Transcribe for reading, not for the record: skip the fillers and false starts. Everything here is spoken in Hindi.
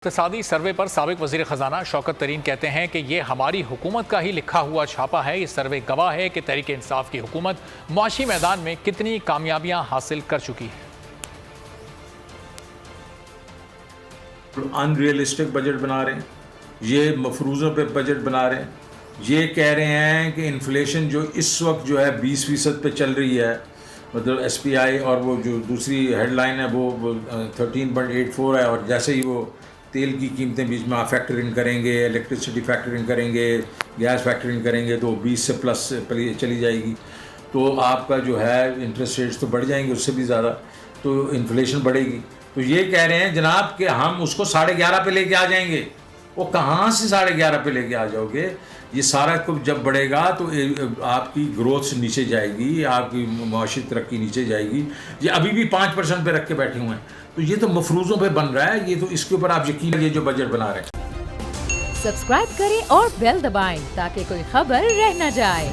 इक़्तिसादी सर्वे पर साबिक वज़ीर ख़जाना शौकत तरीन कहते हैं कि ये हमारी हुकूमत का ही लिखा हुआ छापा है। ये सर्वे गवाह है कि तहरीक इंसाफ की हुकूमत मुआशी मैदान में कितनी कामयाबियां हासिल कर चुकी है। अनरियलिस्टिक बजट बना रहे हैं, ये मफरूज़ों पे बजट बना रहे हैं। ये कह रहे हैं कि इन्फ्लेशन जो इस वक्त जो है 20% पे चल रही है, मतलब SPI, और वो जो दूसरी हेडलाइन है वो 13.84 है। और जैसे ही वो तेल की कीमतें बीच में फैक्टर इन करेंगे, इलेक्ट्रिसिटी फैक्टर इन करेंगे, गैस फैक्टर इन करेंगे, तो 20 से प्लस चली जाएगी। तो आपका जो है इंटरेस्ट रेट्स तो बढ़ जाएंगे, उससे भी ज़्यादा, तो इन्फ्लेशन बढ़ेगी। तो ये कह रहे हैं जनाब कि हम उसको 11.5 पे लेके आ जाएंगे। वो कहाँ से 11.5 पे लेके आ जाओगे? ये सारा कुछ जब बढ़ेगा तो आपकी ग्रोथ नीचे जाएगी, आपकी मुआशी तरक्की नीचे जाएगी। ये अभी भी 5% पे रख के बैठे हुए हैं, तो ये तो मफरूज़ों पे बन रहा है। ये तो इसके ऊपर आप यकीन करिए जो बजट बना रहे हैं। सब्सक्राइब करें और बेल दबाएं ताकि कोई खबर रह न जाए।